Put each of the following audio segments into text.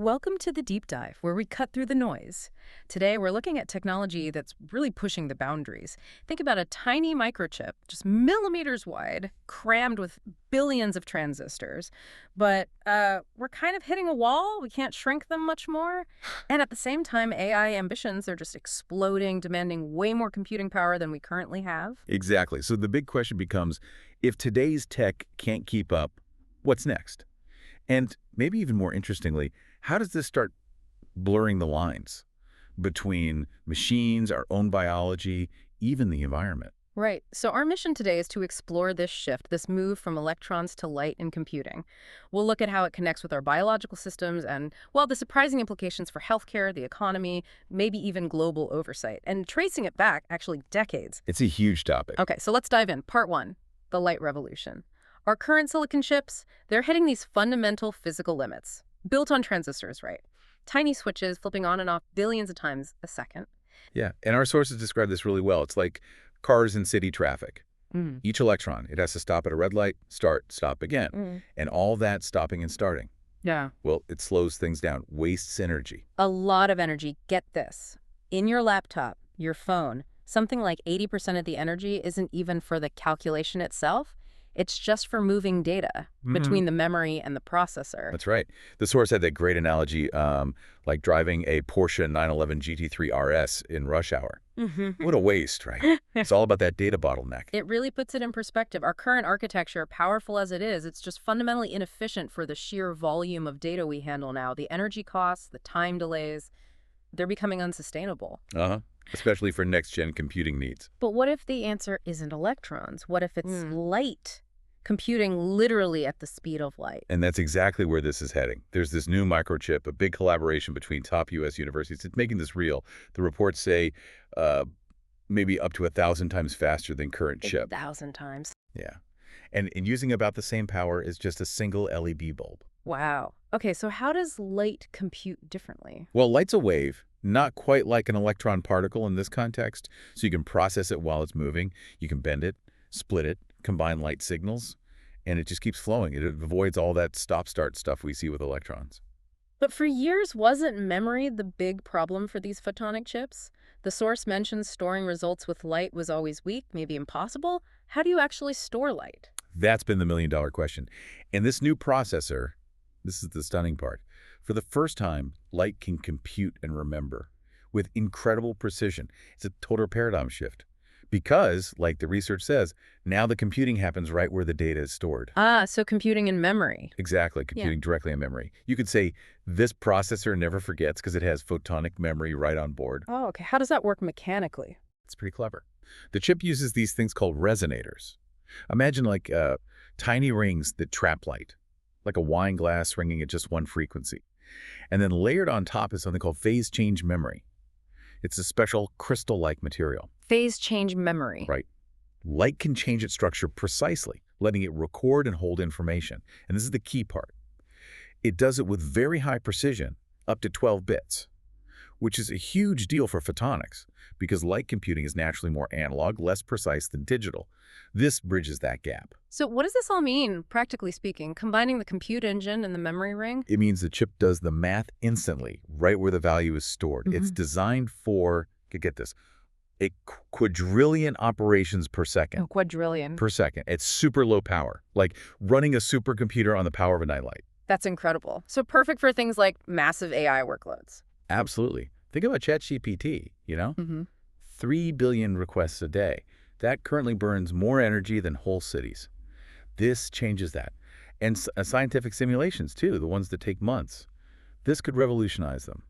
Welcome to the Deep Dive, where we cut through the noise. Today, we're looking at technology that's really pushing the boundaries. Think about a tiny microchip, just millimeters wide, crammed with billions of transistors. But we're kind of hitting a wall. We can't shrink them much more. And at the same time, AI ambitions are just exploding, demanding way more computing power than we currently have. Exactly. So the big question becomes, if today's tech can't keep up, what's next? And maybe even more interestingly, how does this start blurring the lines between machines, our own biology, even the environment? Right. So our mission today is to explore this shift, this move from electrons to light in computing. We'll look at how it connects with our biological systems and, well, the surprising implications for healthcare, the economy, maybe even global oversight, and tracing it back, actually, decades. It's a huge topic. Okay, so let's dive in. Part one, the light revolution. Our current silicon chips, they're hitting these fundamental physical limits, built on transistors, right? Tiny switches flipping on and off billions of times a second. Yeah, and our sources describe this really well. It's like cars in city traffic. Mm. Each electron, it has to stop at a red light, start, stop again. And all that stopping and starting. Yeah. Well, it slows things down, wastes energy. A lot of energy. Get this. In your laptop, your phone, something like 80% of the energy isn't even for the calculation itself. It's just for moving data between the memory and the processor. That's right. The source had that great analogy, like driving a Porsche 911 GT3 RS in rush hour. What a waste, right? It's all about that data bottleneck. It really puts it in perspective. Our current architecture, powerful as it is, it's just fundamentally inefficient for the sheer volume of data we handle now. The energy costs, the time delays, they're becoming unsustainable. Especially for next-gen computing needs. But what if the answer isn't electrons? What if it's light? Computing literally at the speed of light. And that's exactly where this is heading. There's this new microchip, a big collaboration between top U.S. universities. It's making this real. The reports say maybe up to 1,000 times faster than current chip. 1,000 times. Yeah. And using about the same power as just a single LED bulb. Wow. Okay, so how does light compute differently? Well, light's a wave, not quite like an electron particle in this context. So you can process it while it's moving. You can bend it, split it, combine light signals, and it just keeps flowing. It avoids all that stop-start stuff we see with electrons. But for years, wasn't memory the big problem for these photonic chips? The source mentions storing results with light was always weak, maybe impossible. How do you actually store light? That's been the million-dollar question. And this new processor, this is the stunning part. For the first time, light can compute and remember with incredible precision. It's a total paradigm shift. Because, like the research says, now the computing happens right where the data is stored. So computing in memory. Exactly, computing directly in memory. You could say this processor never forgets because it has photonic memory right on board. Oh, okay. How does that work mechanically? It's pretty clever. The chip uses these things called resonators. Imagine like tiny rings that trap light, like a wine glass ringing at just one frequency. And then layered on top is something called phase change memory. It's a special crystal-like material. Phase change memory. Right. Light can change its structure precisely, letting it record and hold information. And this is the key part. It does it with very high precision, up to 12 bits, which is a huge deal for photonics because light computing is naturally more analog, less precise than digital. This bridges that gap. So what does this all mean, practically speaking, combining the compute engine and the memory ring? It means the chip does the math instantly, right where the value is stored. It's designed for, get this, a quadrillion operations per second. Oh, quadrillion. Per second. It's super low power, like running a supercomputer on the power of a nightlight. That's incredible. So perfect for things like massive AI workloads. Absolutely. Think about ChatGPT, you know? 3 billion requests a day. That currently burns more energy than whole cities. This changes that. And scientific simulations, too, the ones that take months. This could revolutionize them.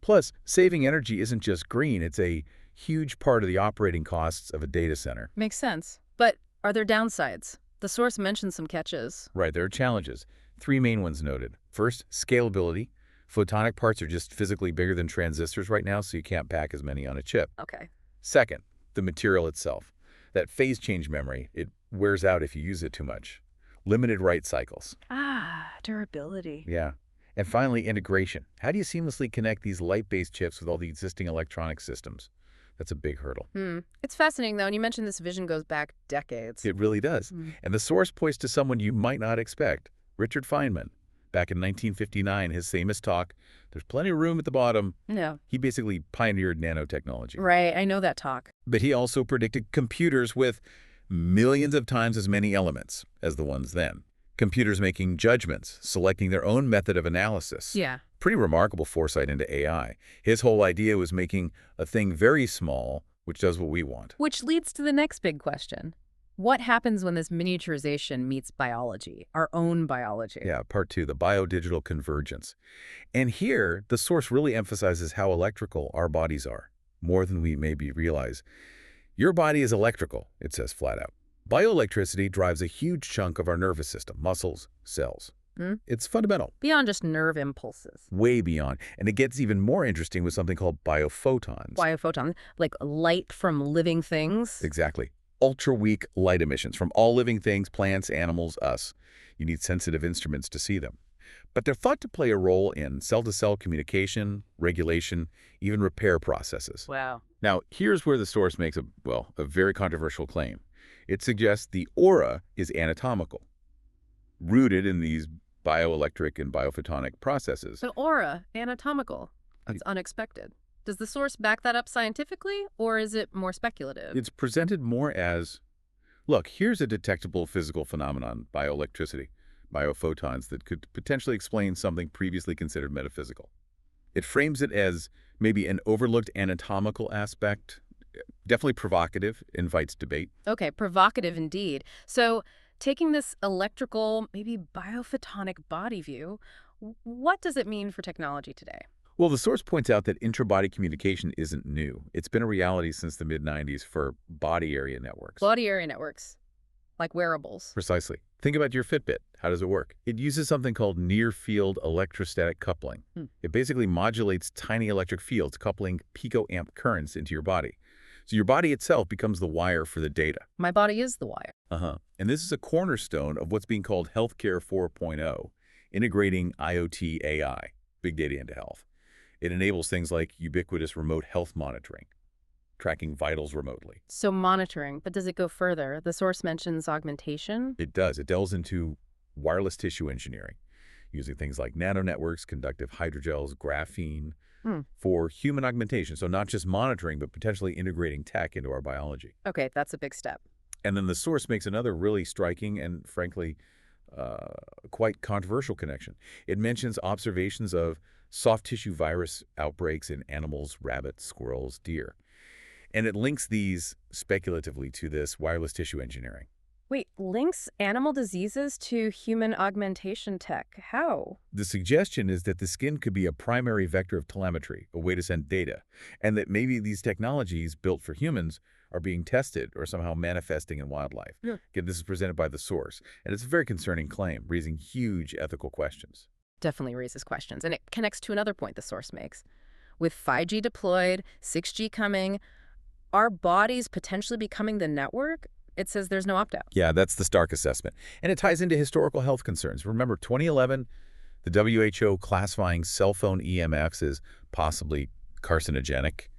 Plus, saving energy isn't just green. It's a huge part of the operating costs of a data center. Makes sense. But are there downsides? The source mentions some catches. Right, there are challenges. 3 main ones noted. First, scalability. Photonic parts are just physically bigger than transistors right now, so you can't pack as many on a chip. Okay. Second, the material itself. That phase change memory, it wears out if you use it too much. Limited write cycles. Durability. Yeah. And finally, integration. How do you seamlessly connect these light-based chips with all the existing electronic systems? That's a big hurdle. It's fascinating, though, and you mentioned this vision goes back decades. It really does. And the source points to someone you might not expect, Richard Feynman, back in 1959, his famous talk, "There's plenty of room at the bottom." No. He basically pioneered nanotechnology. Right, I know that talk. But he also predicted computers with millions of times as many elements as the ones then. Computers making judgments, selecting their own method of analysis. Yeah. Pretty remarkable foresight into AI. His whole idea was making a thing very small, which does what we want. Which leads to the next big question. What happens when this miniaturization meets biology, our own biology? Yeah, part 2, the bio-digital convergence. And here, the source really emphasizes how electrical our bodies are, more than we maybe realize. Your body is electrical, it says flat out. Bioelectricity drives a huge chunk of our nervous system, muscles, cells. It's fundamental. Beyond just nerve impulses. Way beyond. And it gets even more interesting with something called biophotons. Biophoton, like light from living things? Exactly. Ultra-weak light emissions from all living things, plants, animals, us. You need sensitive instruments to see them. But they're thought to play a role in cell-to-cell communication, regulation, even repair processes. Wow. Now, here's where the source makes a very controversial claim. It suggests the aura is anatomical, rooted in these bioelectric and biophotonic processes. The aura, anatomical. That's unexpected. Does the source back that up scientifically, or is it more speculative? It's presented more as, look, here's a detectable physical phenomenon, bioelectricity, biophotons, that could potentially explain something previously considered metaphysical. It frames it as maybe an overlooked anatomical aspect, definitely provocative, invites debate. Okay, provocative indeed. So, taking this electrical, maybe biophotonic body view, what does it mean for technology today? Well, the source points out that intra-body communication isn't new. It's been a reality since the mid-90s for body area networks. Body area networks, like wearables. Precisely. Think about your Fitbit. How does it work? It uses something called near-field electrostatic coupling. It basically modulates tiny electric fields, coupling picoamp currents into your body. So your body itself becomes the wire for the data. My body is the wire. And this is a cornerstone of what's being called Healthcare 4.0, integrating IoT AI, big data into health. It enables things like ubiquitous remote health monitoring, tracking vitals remotely. So monitoring, but does it go further? The source mentions augmentation. It does. It delves into wireless tissue engineering, using things like nanonetworks, conductive hydrogels, graphene, for human augmentation. So not just monitoring, but potentially integrating tech into our biology. Okay, that's a big step. And then the source makes another really striking and, frankly, quite controversial connection. It mentions observations of soft tissue virus outbreaks in animals, rabbits, squirrels, deer. And it links these speculatively to this wireless tissue engineering. Wait, links animal diseases to human augmentation tech. How? The suggestion is that the skin could be a primary vector of telemetry, a way to send data, and that maybe these technologies built for humans are being tested or somehow manifesting in wildlife. Again, this is presented by the source, and it's a very concerning claim, raising huge ethical questions. Definitely raises questions, and it connects to another point the source makes. With 5G deployed, 6G coming, are bodies potentially becoming the network? It says there's no opt-out. Yeah, that's the Stark assessment. And it ties into historical health concerns. Remember, 2011, the WHO classifying cell phone EMFs as possibly carcinogenic.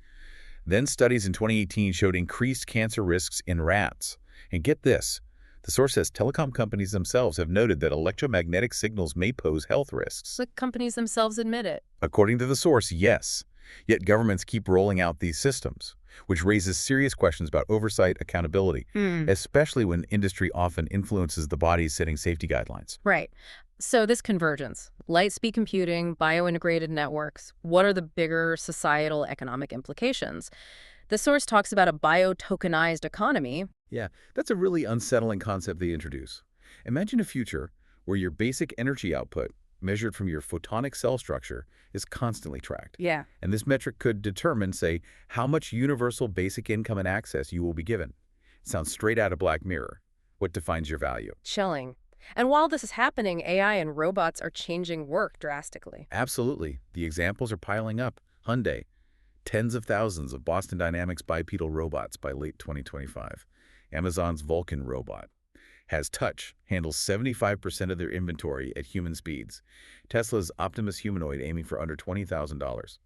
Then studies in 2018 showed increased cancer risks in rats. And get this, the source says telecom companies themselves have noted that electromagnetic signals may pose health risks. The companies themselves admit it. According to the source, yes. Yet governments keep rolling out these systems, which raises serious questions about oversight, accountability, especially when industry often influences the body's setting safety guidelines. Right. So this convergence, light-speed computing, bio-integrated networks, what are the bigger societal economic implications? The source talks about a bio-tokenized economy. Yeah, that's a really unsettling concept they introduce. Imagine a future where your basic energy output, measured from your photonic cell structure, is constantly tracked. Yeah. And this metric could determine, say, how much universal basic income and access you will be given. It sounds straight out of Black Mirror. What defines your value? Chilling. And while this is happening, AI and robots are changing work drastically. Absolutely. The examples are piling up. Hyundai, tens of thousands of Boston Dynamics bipedal robots by late 2025. Amazon's Vulcan robot has touch, handles 75% of their inventory at human speeds. Tesla's Optimus humanoid aiming for under $20,000.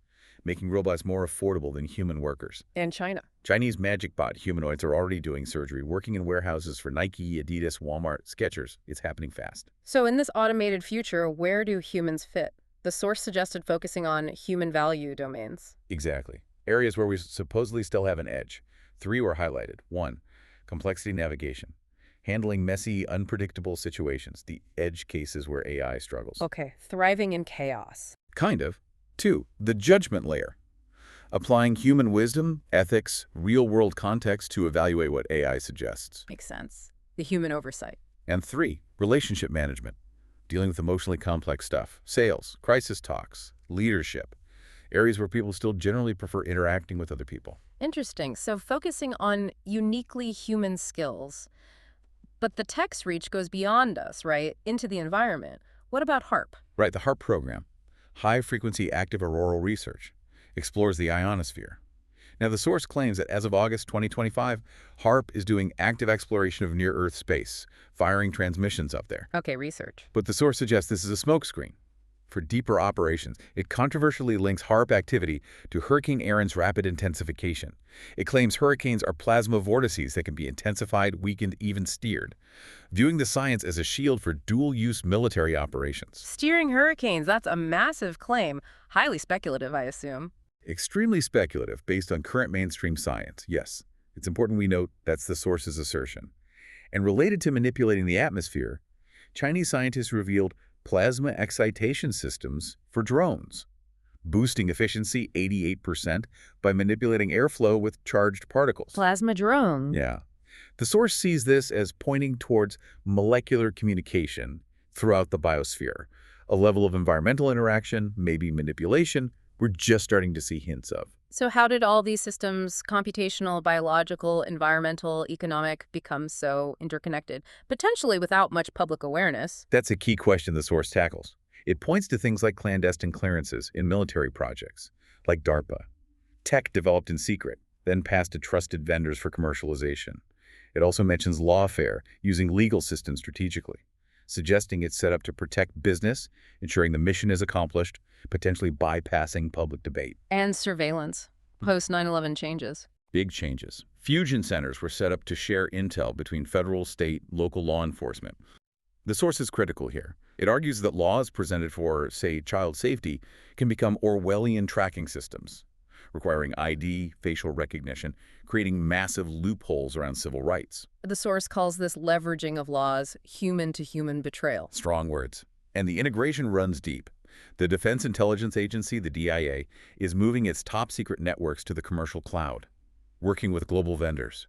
making robots more affordable than human workers. And China. Chinese magic bot humanoids are already doing surgery, working in warehouses for Nike, Adidas, Walmart, Skechers. It's happening fast. So in this automated future, where do humans fit? The source suggested focusing on human value domains. Exactly. Areas where we supposedly still have an edge. 3 were highlighted. 1, complexity navigation. Handling messy, unpredictable situations, the edge cases where AI struggles. Okay, thriving in chaos. Kind of. 2, the judgment layer. Applying human wisdom, ethics, real-world context to evaluate what AI suggests. Makes sense. The human oversight. And 3, relationship management. Dealing with emotionally complex stuff. Sales, crisis talks, leadership. Areas where people still generally prefer interacting with other people. Interesting. So focusing on uniquely human skills. But the tech's reach goes beyond us, right? Into the environment. What about HARP? Right, the HARP program, High-Frequency Active Auroral Research, explores the ionosphere. Now, the source claims that as of August 2025, HARP is doing active exploration of near-Earth space, firing transmissions up there. Okay, research. But the source suggests this is a smokescreen. For deeper operations, it controversially links HARP activity to Hurricane Aaron's rapid intensification. It claims hurricanes are plasma vortices that can be intensified, weakened, even steered, viewing the science as a shield for dual-use military operations. Steering hurricanes, that's a massive claim. Highly speculative, I assume. Extremely speculative based on current mainstream science, yes. It's important we note that's the source's assertion. And related to manipulating the atmosphere, Chinese scientists revealed plasma excitation systems for drones, boosting efficiency 88% by manipulating airflow with charged particles. Plasma drone. Yeah. The source sees this as pointing towards molecular communication throughout the biosphere, a level of environmental interaction, maybe manipulation, we're just starting to see hints of. So how did all these systems, computational, biological, environmental, economic, become so interconnected, potentially without much public awareness? That's a key question the source tackles. It points to things like clandestine clearances in military projects, like DARPA, tech developed in secret, then passed to trusted vendors for commercialization. It also mentions lawfare, using legal systems strategically, suggesting it's set up to protect business, ensuring the mission is accomplished, potentially bypassing public debate. And surveillance. Post 9/11 changes. Big changes. Fusion centers were set up to share intel between federal, state, local law enforcement. The source is critical here. It argues that laws presented for, say, child safety can become Orwellian tracking systems, requiring ID, facial recognition, creating massive loopholes around civil rights. The source calls this leveraging of laws human-to-human betrayal. Strong words. And the integration runs deep. The Defense Intelligence Agency, the DIA, is moving its top-secret networks to the commercial cloud, working with global vendors.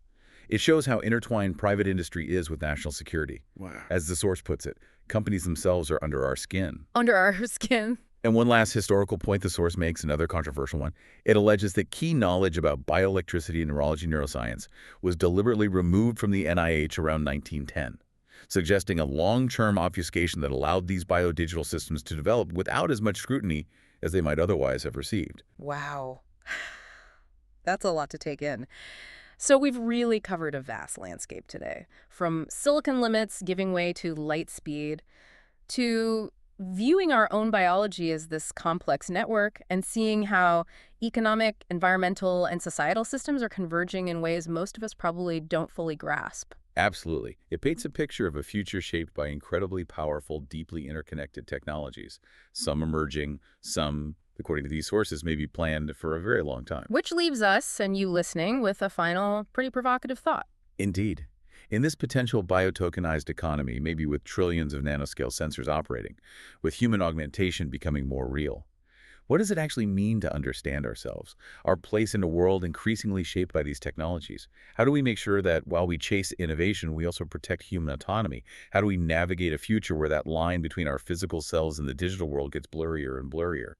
It shows how intertwined private industry is with national security. Wow. As the source puts it, companies themselves are under our skin. Under our skin. And one last historical point the source makes, another controversial one, it alleges that key knowledge about bioelectricity, neurology, neuroscience was deliberately removed from the NIH around 1910, suggesting a long-term obfuscation that allowed these biodigital systems to develop without as much scrutiny as they might otherwise have received. Wow. That's a lot to take in. So we've really covered a vast landscape today, from silicon limits giving way to light speed, to viewing our own biology as this complex network and seeing how economic, environmental, and societal systems are converging in ways most of us probably don't fully grasp. Absolutely. It paints a picture of a future shaped by incredibly powerful, deeply interconnected technologies, some emerging, some, according to these sources, may be planned for a very long time. Which leaves us, and you listening, with a final, pretty provocative thought. Indeed. In this potential bio-tokenized economy, maybe with trillions of nanoscale sensors operating, with human augmentation becoming more real, what does it actually mean to understand ourselves, our place in a world increasingly shaped by these technologies? How do we make sure that while we chase innovation, we also protect human autonomy? How do we navigate a future where that line between our physical selves and the digital world gets blurrier and blurrier?